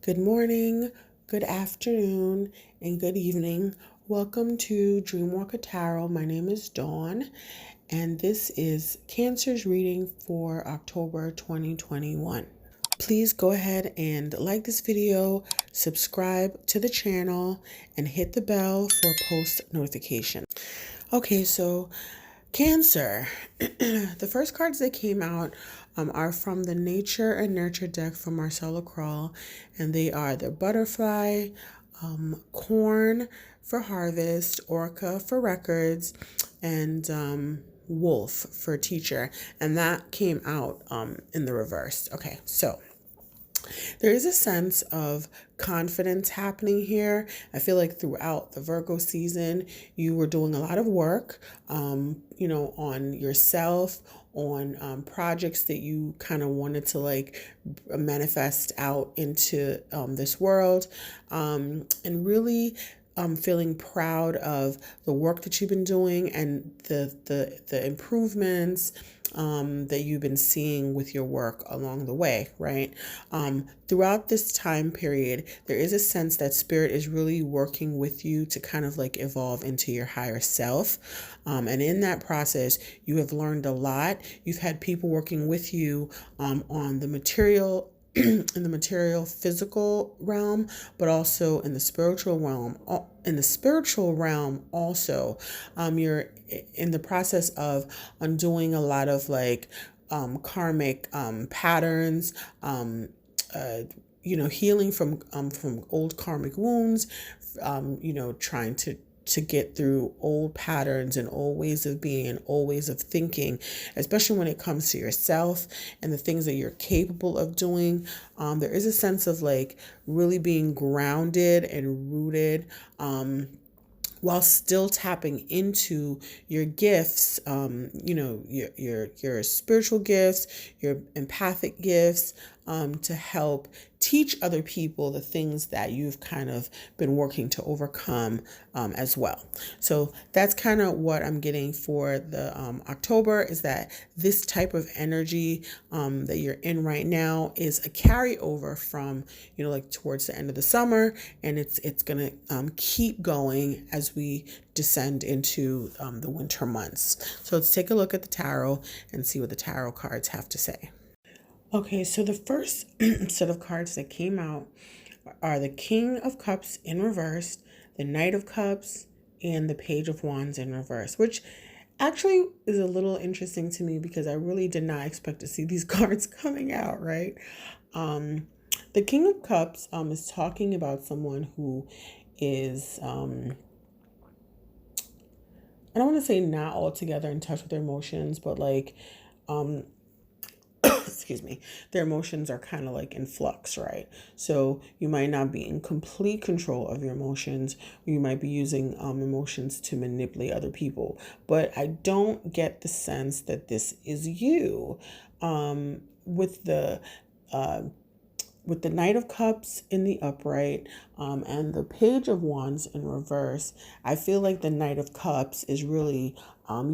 Good morning, good afternoon, and good evening. Welcome to Dreamwalker Tarot. My name is Dawn, and this is Cancer's reading for October 2021. Please go ahead and like this video, subscribe to the channel, and hit the bell for post notifications. Okay, so Cancer. The first cards that came out are from the Nature and Nurture deck from Marcella Kroll, and they are the Butterfly, Corn for Harvest, Orca for Records, and Wolf for Teacher. And that came out in the reverse. Okay, so there is a sense of confidence happening here. I feel like throughout the Virgo season, you were doing a lot of work, on yourself, on projects that you kind of wanted to manifest out into this world, and really feeling proud of the work that you've been doing and the improvements that you've been seeing with your work along the way, right? Throughout this time period, there is a sense that spirit is really working with you to kind of like evolve into your higher self. And in that process, you have learned a lot. You've had people working with you on the material in the material physical realm, but also in the spiritual realm. In the spiritual realm also, you're in the process of undoing a lot of karmic patterns, healing from old karmic wounds, trying to get through old patterns and old ways of being and old ways of thinking, especially when it comes to yourself and the things that you're capable of doing. There is a sense of really being grounded and rooted, while still tapping into your gifts, your spiritual gifts, your empathic gifts, to help teach other people the things that you've kind of been working to overcome as well. So that's kind of what I'm getting for the October, is that this type of energy that you're in right now is a carryover from, towards the end of the summer, and it's going to keep going as we descend into the winter months. So let's take a look at the tarot and see what the tarot cards have to say. Okay, so the first set of cards that came out are the King of Cups in reverse, the Knight of Cups, and the Page of Wands in reverse, which actually is a little interesting to me because I really did not expect to see these cards coming out, right? The King of Cups is talking about someone who is, I don't want to say not altogether in touch with their emotions, but excuse me, their emotions are kind of in flux, right? So you might not be in complete control of your emotions, or you might be using emotions to manipulate other people. But I don't get the sense that this is you. With the Knight of Cups in the upright, and the Page of Wands in reverse, I feel like the Knight of Cups is really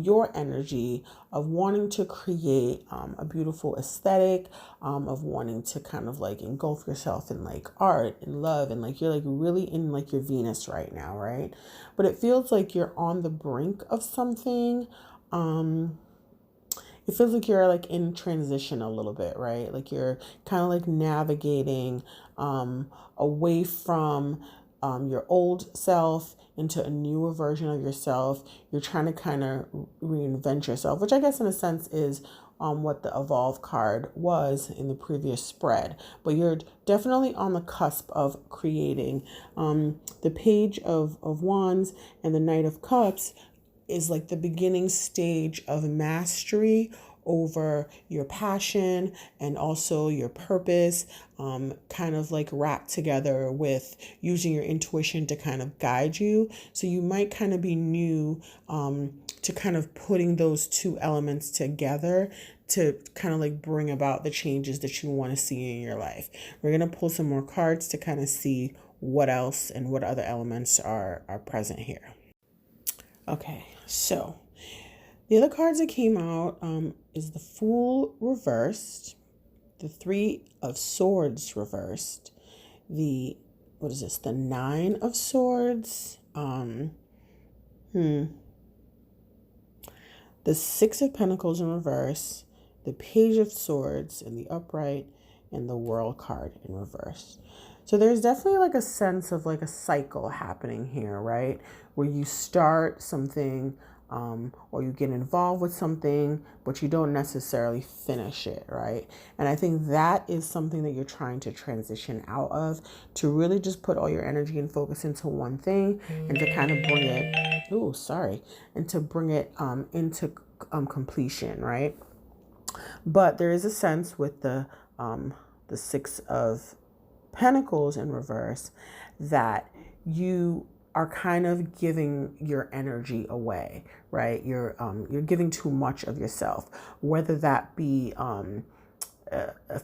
your energy of wanting to create a beautiful aesthetic, of wanting to kind of engulf yourself in art and love, and you're really in your Venus right now, right? But it feels like you're on the brink of something. It feels like you're in transition a little bit, right? You're kind of navigating away from your old self into a newer version of yourself. You're trying to kind of reinvent yourself, which I guess in a sense is what the Evolve card was in the previous spread. But you're definitely on the cusp of creating. The Page of Wands and the Knight of Cups is the beginning stage of mastery over your passion and also your purpose, kind of wrapped together with using your intuition to kind of guide you. So you might kind of be new to kind of putting those two elements together to kind of bring about the changes that you want to see in your life. We're going to pull some more cards to kind of see what else and what other elements are present here. Okay, so the other cards that came out is the Fool reversed, the Three of Swords reversed, what is this? The Nine of Swords. The Six of Pentacles in reverse, the Page of Swords in the upright, and the World card in reverse. So there's definitely like a sense of like a cycle happening here, right? Where you start something or you get involved with something, but you don't necessarily finish it, right? And I think that is something that you're trying to transition out of, to really just put all your energy and focus into one thing and to kind of bring it, and to bring it into completion, right? But there is a sense with the Six of Pentacles in reverse that you are kind of giving your energy away, right? You're giving too much of yourself, whether that be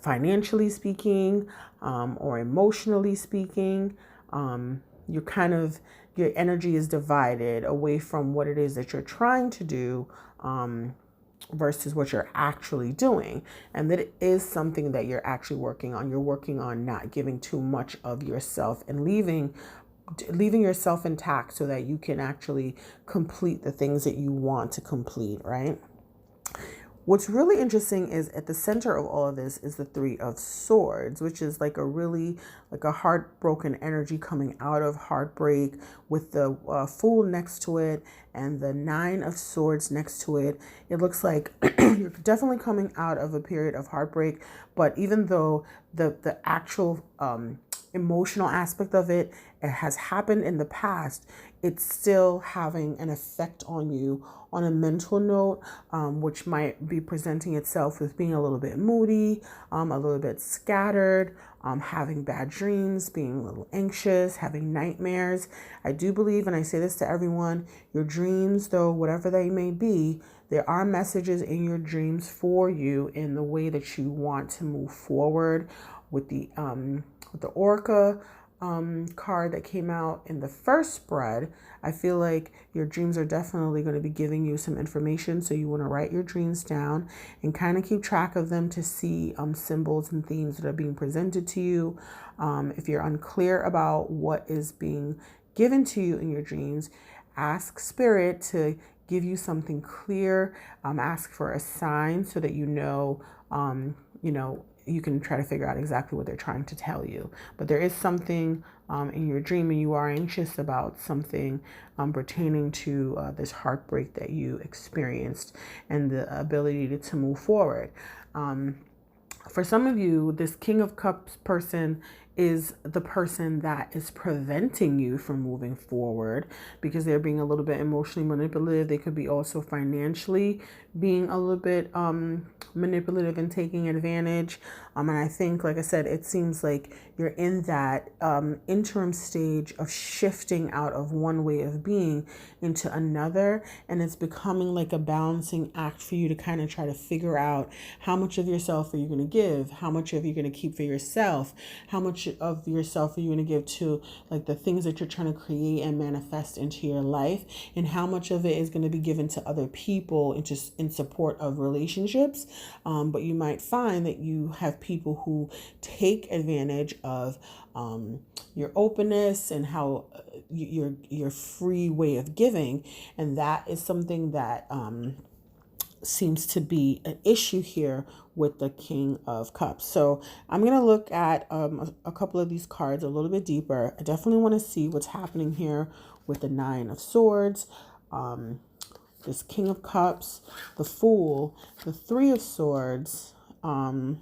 financially speaking or emotionally speaking. You're kind of, your energy is divided away from what it is that you're trying to do versus what you're actually doing. And that it is something that you're actually working on. You're working on not giving too much of yourself and leaving yourself intact so that you can actually complete the things that you want to complete, right? What's really interesting is at the center of all of this is the Three of Swords, which is like a heartbroken energy coming out of heartbreak, with the Fool next to it and the Nine of Swords next to it. It looks like you're definitely coming out of a period of heartbreak, but even though the actual emotional aspect of it has happened in the past, it's still having an effect on you on a mental note, which might be presenting itself with being a little bit moody, a little bit scattered, having bad dreams, being a little anxious, having nightmares. I do believe, and I say this to everyone, your dreams, though, whatever they may be, there are messages in your dreams for you in the way that you want to move forward. With the Orca card that came out in the first spread, I feel like your dreams are definitely going to be giving you some information. So you want to write your dreams down and kind of keep track of them to see symbols and themes that are being presented to you. If you're unclear about what is being given to you in your dreams, ask Spirit to give you something clear. Ask for a sign so that you know, you can try to figure out exactly what they're trying to tell you. But there is something in your dream, and you are anxious about something pertaining to this heartbreak that you experienced and the ability to move forward. For some of you, this King of Cups person is the person that is preventing you from moving forward because they're being a little bit emotionally manipulative. They could be also financially being a little bit manipulative and taking advantage. And I think, like I said, it seems like you're in that interim stage of shifting out of one way of being into another. And it's becoming like a balancing act for you to kind of try to figure out how much of yourself are you going to give? How much of you going to keep for yourself? How much of yourself are you going to give to like the things that you're trying to create and manifest into your life? And how much of it is going to be given to other people and just in support of relationships? But you might find that you have people who take advantage of your openness and how your free way of giving. And that is something that seems to be an issue here with the King of Cups. So I'm going to look at a couple of these cards a little bit deeper. I definitely want to see what's happening here with the Nine of Swords, this King of Cups, the Fool, the Three of Swords. And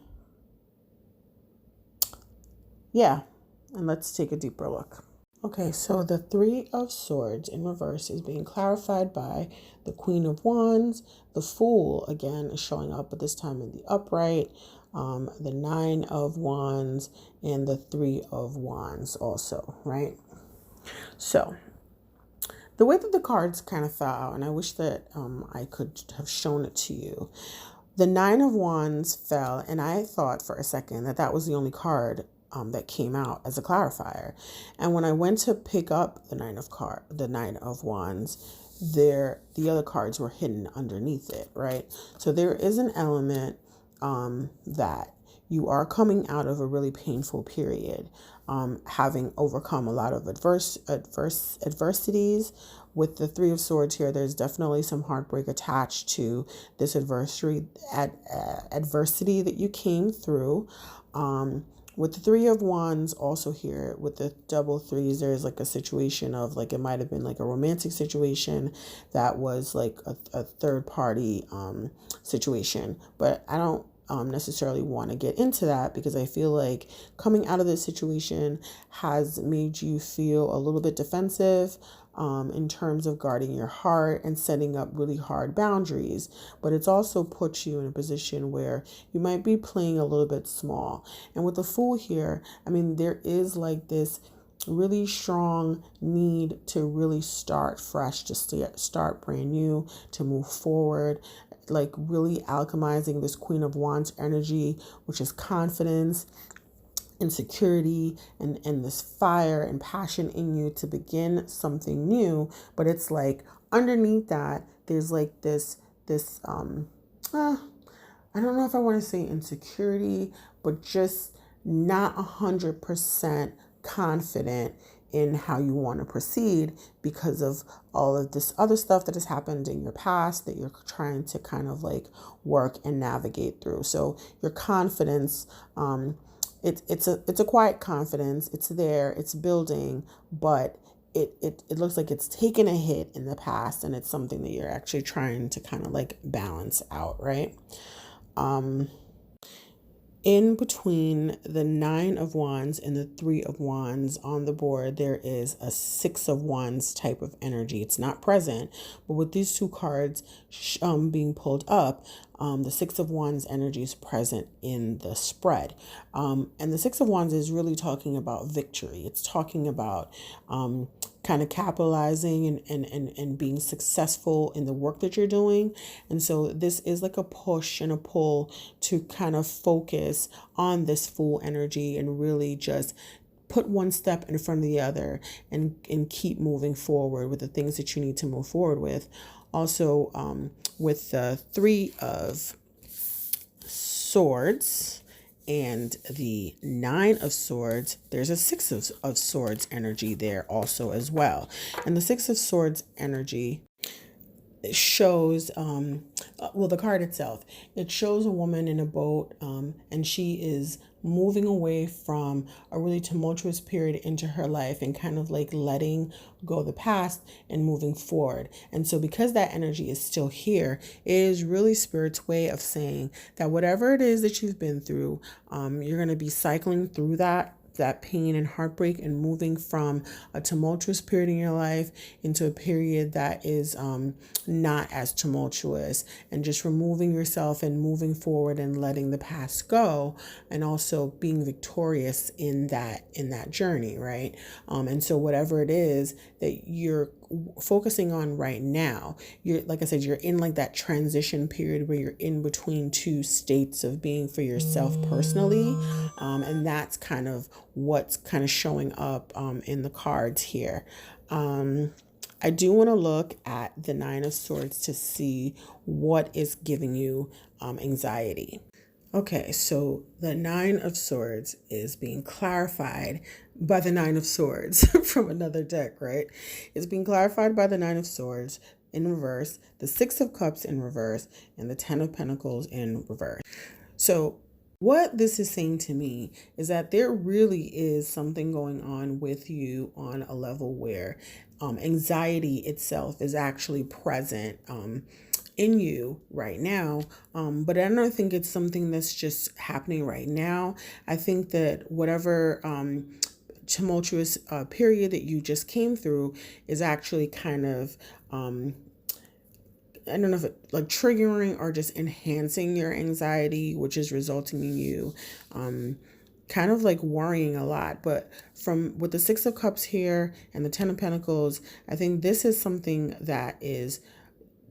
let's take a deeper look. Okay, so the Three of Swords in reverse is being clarified by the Queen of Wands. The Fool, again, is showing up, but this time in the upright. The Nine of Wands and the Three of Wands also, right? So the way that the cards kind of fell out, and I wish that I could have shown it to you. The Nine of Wands fell, and I thought for a second that that was the only card that came out as a clarifier. And when I went to pick up the Nine of Wands, the other cards were hidden underneath it, right? So there is an element that you are coming out of a really painful period, having overcome a lot of adversities. With the Three of Swords here, there's definitely some heartbreak attached to this adversity that you came through. With the Three of Wands also here, with the double threes, there's like a situation of like, it might have been like a romantic situation that was like a third party situation. But I don't necessarily want to get into that, because I feel like coming out of this situation has made you feel a little bit defensive in terms of guarding your heart and setting up really hard boundaries. But it's also put you in a position where you might be playing a little bit small. And with the Fool here, I mean, there is like this really strong need to really start fresh, to start brand new, to move forward, like really alchemizing this Queen of Wands energy, which is confidence, insecurity, and this fire and passion in you to begin something new. But it's like underneath that, there's like this I don't know if I want to say insecurity, but just not 100% confident in how you want to proceed because of all of this other stuff that has happened in your past that you're trying to kind of like work and navigate through. So your confidence, it's a quiet confidence. It's there, it's building, but it looks like it's taken a hit in the past, and it's something that you're actually trying to kind of like balance out, right? In between the Nine of Wands and the Three of Wands on the board, there is a Six of Wands type of energy. It's not present, but with these two cards being pulled up, the Six of Wands energy is present in the spread. And the Six of Wands is really talking about victory. It's talking about kind of capitalizing and being successful in the work that you're doing. And so this is like a push and a pull to kind of focus on this Fool energy and really just put one step in front of the other and keep moving forward with the things that you need to move forward with. Also, with the Three of Swords and the Nine of Swords, there's a Six of Swords energy there also as well. And the Six of Swords energy shows, the card itself, it shows a woman in a boat, and she is moving away from a really tumultuous period into her life and kind of like letting go the past and moving forward. And so because that energy is still here, it is really Spirit's way of saying that whatever it is that you've been through, you're going to be cycling through that pain and heartbreak and moving from a tumultuous period in your life into a period that is not as tumultuous, and just removing yourself and moving forward and letting the past go, and also being victorious in that journey, right? And so whatever it is that you're focusing on right now, you're, like I said, you're in like that transition period where you're in between two states of being for yourself personally, and that's kind of what's kind of showing up in the cards here. I do want to look at the Nine of Swords to see what is giving you anxiety. Okay, so the Nine of Swords is being clarified by the Nine of Swords from another deck, right? It's being clarified by the Nine of Swords in reverse, the Six of Cups in reverse, and the Ten of Pentacles in reverse. So what this is saying to me is that there really is something going on with you on a level where anxiety itself is actually present in you right now. But I don't think it's something that's just happening right now. I think that whatever tumultuous period that you just came through is actually kind of I don't know if it like triggering or just enhancing your anxiety, which is resulting in you kind of like worrying a lot. But from with the Six of Cups here and the Ten of Pentacles, I think this is something that is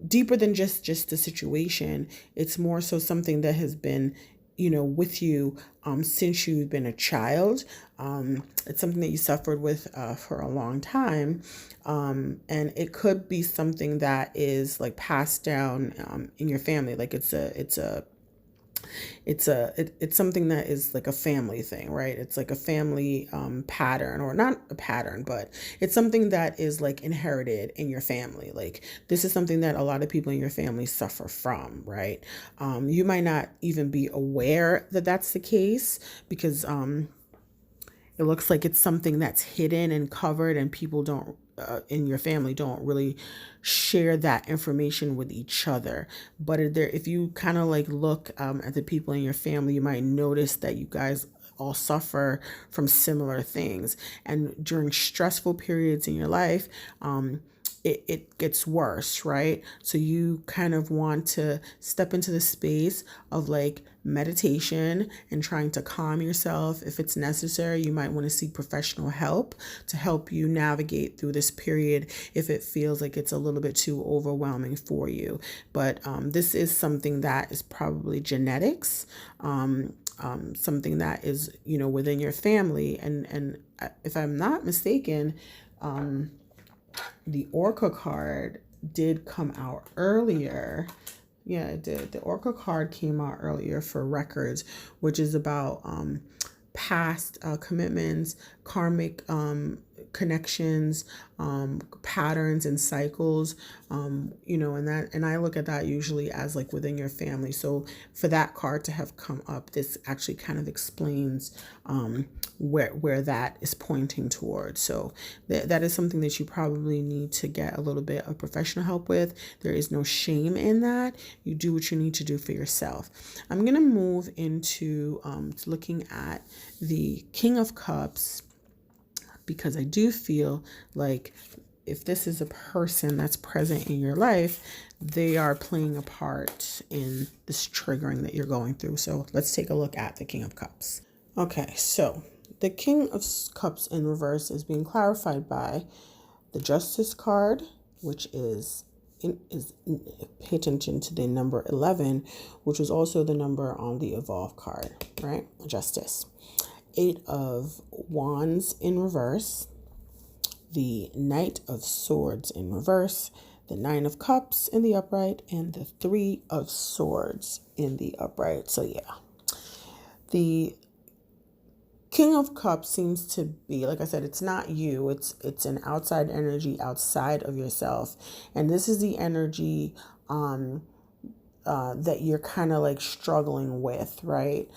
deeper than just the situation. It's more so something that has been, with you since you've been a child. It's something that you suffered with for a long time. And it could be something that is like passed down in your family. Like it's a it's something that is like a family thing, right? It's like a family pattern, or not a pattern, but it's something that is like inherited in your family. Like this is something that a lot of people in your family suffer from, right? You might not even be aware that that's the case, because it looks like it's something that's hidden and covered, and people don't in your family don't really share that information with each other. But if you kind of like look at the people in your family, you might notice that you guys all suffer from similar things. And during stressful periods in your life, it gets worse, right? So you kind of want to step into the space of like meditation and trying to calm yourself. If it's necessary, you might want to seek professional help to help you navigate through this period if it feels like it's a little bit too overwhelming for you. But this is something that is probably genetics, something that is, within your family. And if I'm not mistaken, the Orca card did come out earlier. Yeah, it did. The Orca card came out earlier for records, which is about past commitments, karmic connections, patterns and cycles, and I look at that usually as like within your family. So for that card to have come up, this actually kind of explains where that is pointing towards. So that is something that you probably need to get a little bit of professional help with. There is no shame in that. You do what you need to do for yourself. I'm going to move into looking at the King of Cups, because I do feel like if this is a person that's present in your life, they are playing a part in this triggering that you're going through. So let's take a look at the King of Cups. Okay, so the King of Cups in reverse is being clarified by the Justice card, which is pay attention to the number 11, which was also the number on the Evolve card, right? Justice. 8 of Wands in reverse, the Knight of Swords in reverse, the 9 of Cups in the upright, and the 3 of Swords in the upright. So yeah, the King of Cups seems to be, like I said, it's not you. It's an outside energy outside of yourself, and this is the energy that you're kind of like struggling with, right?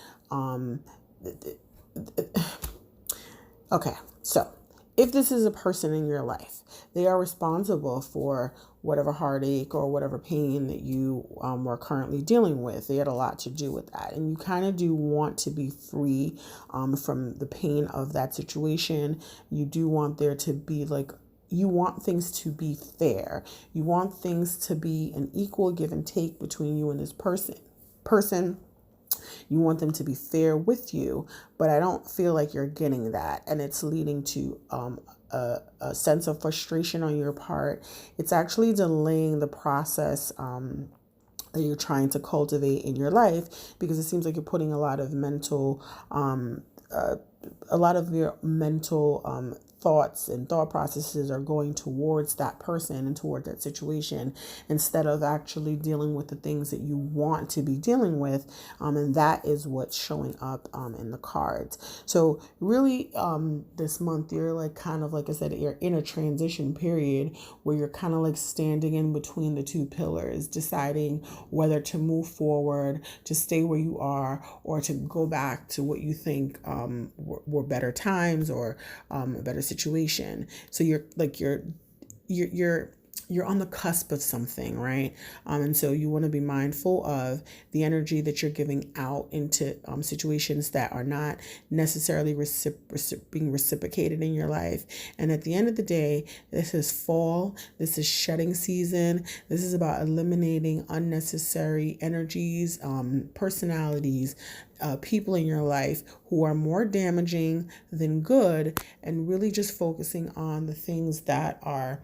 Okay, so if this is a person in your life, they are responsible for whatever heartache or whatever pain that you are currently dealing with. They had a lot to do with that. And you kind of do want to be free from the pain of that situation. You do want there to be you want things to be fair. You want things to be an equal give and take between you and this person. You want them to be fair with you, but I don't feel like you're getting that. And it's leading to a sense of frustration on your part. It's actually delaying the process that you're trying to cultivate in your life, because it seems like you're putting a lot of your mental thoughts and thought processes are going towards that person and toward that situation, instead of actually dealing with the things that you want to be dealing with. And that is what's showing up in the cards. So really, this month, you're like kind of, like I said, you're in a transition period where you're kind of like standing in between the two pillars, deciding whether to move forward, to stay where you are, or to go back to what you think were better times, or a better situation. So you're on the cusp of something, right? And so you want to be mindful of the energy that you're giving out into situations that are not necessarily being reciprocated in your life. And at the end of the day, this is fall. This is shedding season. This is about eliminating unnecessary energies, personalities, people in your life who are more damaging than good, and really just focusing on the things that are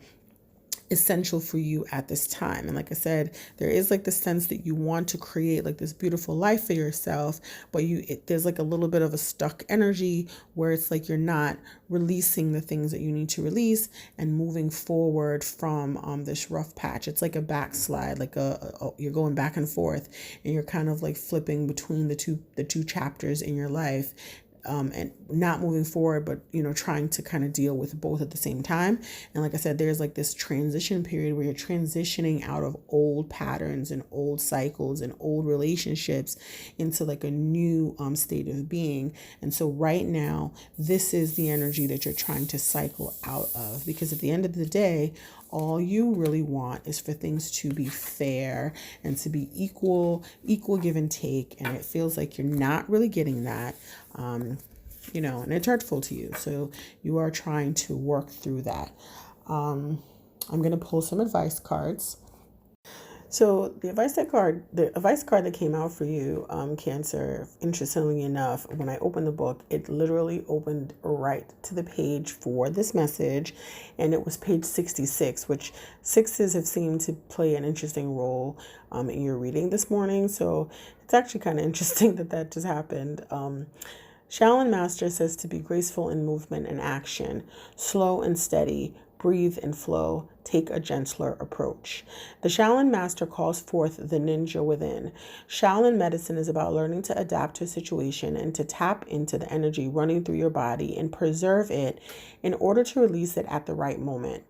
essential for you at this time. And like I said, there is like the sense that you want to create like this beautiful life for yourself, but there's like a little bit of a stuck energy where it's like you're not releasing the things that you need to release and moving forward from this rough patch. It's like a backslide, like you're going back and forth, and you're kind of like flipping between the two chapters in your life. And not moving forward, but trying to kind of deal with both at the same time. And like I said, there's like this transition period where you're transitioning out of old patterns and old cycles and old relationships into like a new state of being. And so right now, this is the energy that you're trying to cycle out of, because at the end of the day, all you really want is for things to be fair and to be equal give and take. And it feels like you're not really getting that, and it's hurtful to you. So you are trying to work through that. I'm going to pull some advice cards. So the advice card that came out for you, Cancer, interestingly enough, when I opened the book, it literally opened right to the page for this message, and it was page 66, which sixes have seemed to play an interesting role in your reading this morning. So it's actually kind of interesting that just happened. Shaolin Master says to be graceful in movement and action, slow and steady, breathe and flow, take a gentler approach. The Shaolin Master calls forth the ninja within. Shaolin medicine is about learning to adapt to a situation and to tap into the energy running through your body and preserve it in order to release it at the right moment.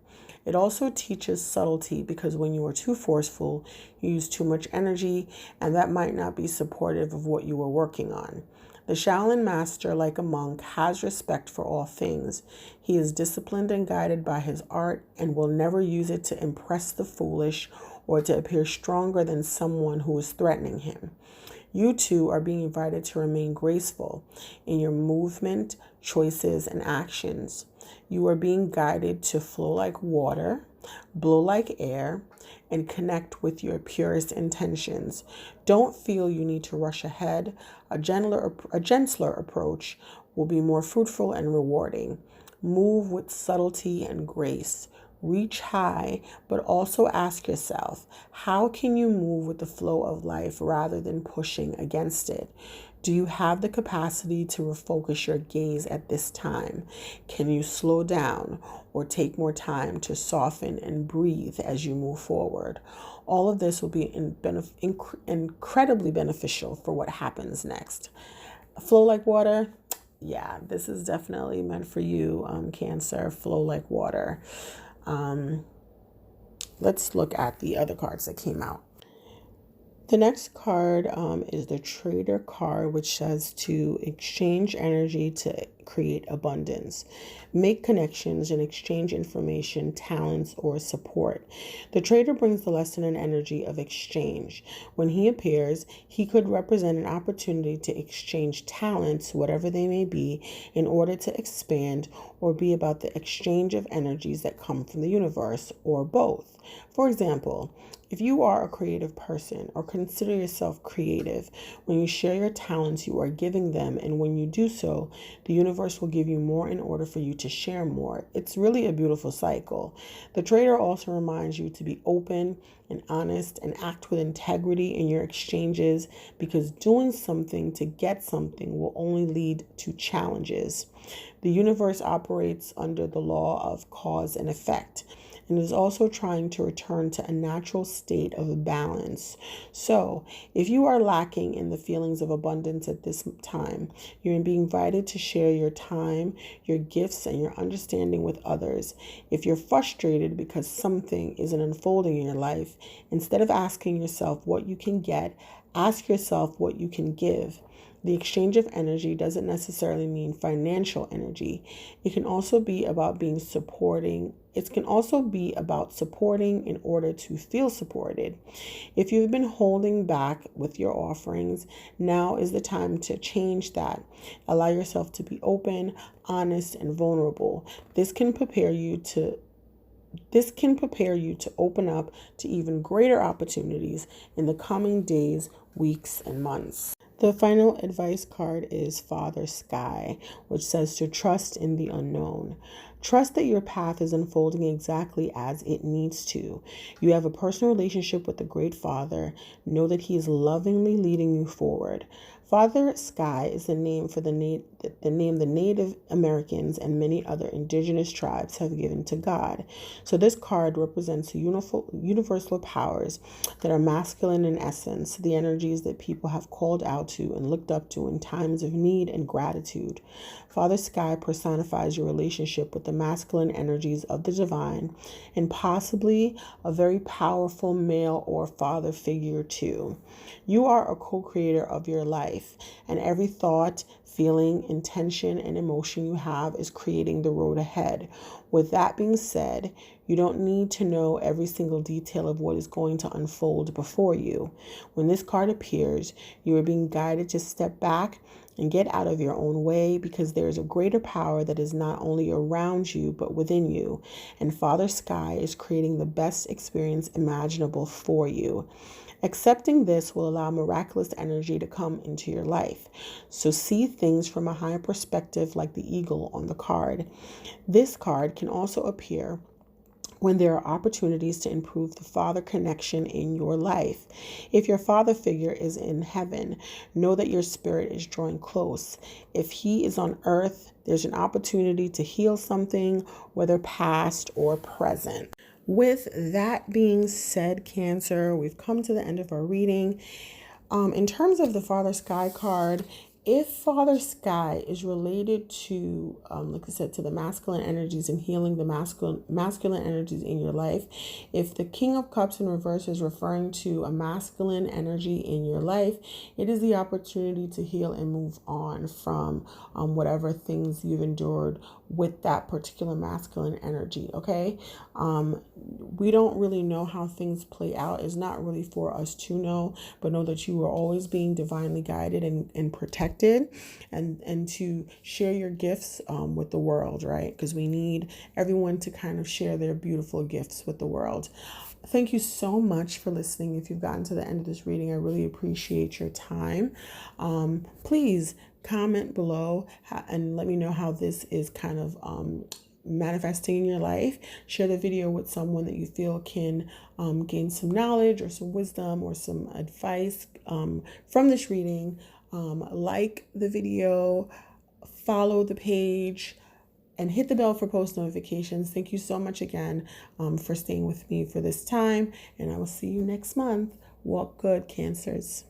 It also teaches subtlety, because when you are too forceful, you use too much energy, and that might not be supportive of what you were working on. The Shaolin Master, like a monk, has respect for all things. He is disciplined and guided by his art and will never use it to impress the foolish or to appear stronger than someone who is threatening him. You too are being invited to remain graceful in your movement, choices, and actions. You are being guided to flow like water, blow like air, and connect with your purest intentions. Don't feel you need to rush ahead. A gentler approach will be more fruitful and rewarding. Move with subtlety and grace. Reach high, but also ask yourself, how can you move with the flow of life rather than pushing against it? Do you have the capacity to refocus your gaze at this time? Can you slow down or take more time to soften and breathe as you move forward? All of this will be incredibly beneficial for what happens next. Flow like water. Yeah, this is definitely meant for you, Cancer. Flow like water. Let's look at the other cards that came out. The next card is the Trader card, which says to exchange energy to create abundance. Make connections and exchange information, talents, or support. The Trader brings the lesson and energy of exchange. When he appears, he could represent an opportunity to exchange talents, whatever they may be, in order to expand, or be about the exchange of energies that come from the universe, or both. For example, if you are a creative person or consider yourself creative, when you share your talents, you are giving them, and when you do so, the universe will give you more in order for you to share more. It's really a beautiful cycle. The Trader also reminds you to be open and honest and act with integrity in your exchanges, because doing something to get something will only lead to challenges. The universe operates under the law of cause and effect, and is also trying to return to a natural state of balance. So, if you are lacking in the feelings of abundance at this time, you're being invited to share your time, your gifts, and your understanding with others. If you're frustrated because something isn't unfolding in your life, instead of asking yourself what you can get, ask yourself what you can give. The exchange of energy doesn't necessarily mean financial energy. It can also be about supporting in order to feel supported. If you've been holding back with your offerings, now is the time to change that. Allow yourself to be open, honest, and vulnerable. This can prepare you to open up to even greater opportunities in the coming days, weeks, and months. The final advice card is Father Sky, which says to trust in the unknown. Trust that your path is unfolding exactly as it needs to. You have a personal relationship with the Great Father. Know that He is lovingly leading you forward. Father Sky is the name for the name the Native Americans and many other indigenous tribes have given to God. So this card represents universal powers that are masculine in essence, the energies that people have called out to and looked up to in times of need and gratitude. Father Sky personifies your relationship with the masculine energies of the divine and possibly a very powerful male or father figure too. You are a co-creator of your life, and every thought, feeling, intention, and emotion you have is creating the road ahead. With that being said, you don't need to know every single detail of what is going to unfold before you. When this card appears, you are being guided to step back and get out of your own way, because there is a greater power that is not only around you but within you. And Father Sky is creating the best experience imaginable for you. Accepting this will allow miraculous energy to come into your life. So see things from a higher perspective, like the eagle on the card. This card can also appear when there are opportunities to improve the father connection in your life. If your father figure is in heaven, know that your spirit is drawing close. If he is on earth, there's an opportunity to heal something, whether past or present. With that being said, Cancer, we've come to the end of our reading. In terms of the Father Sky card, if Father Sky is related to, like I said, to the masculine energies and healing the masculine energies in your life, if the King of Cups in reverse is referring to a masculine energy in your life, it is the opportunity to heal and move on from whatever things you've endured with that particular masculine energy. Okay, we don't really know how things play out. It's not really for us to know, but know that you are always being divinely guided and protected, and to share your gifts with the world, right? Because we need everyone to kind of share their beautiful gifts with the world. Thank you so much for listening. If you've gotten to the end of this reading, I really appreciate your time. Please comment below and let me know how this is kind of manifesting in your life. Share the video with someone that you feel can gain some knowledge or some wisdom or some advice from this reading. Like the video, follow the page, and hit the bell for post notifications. Thank you so much again for staying with me for this time, and I will see you next month. Walk good, Cancers.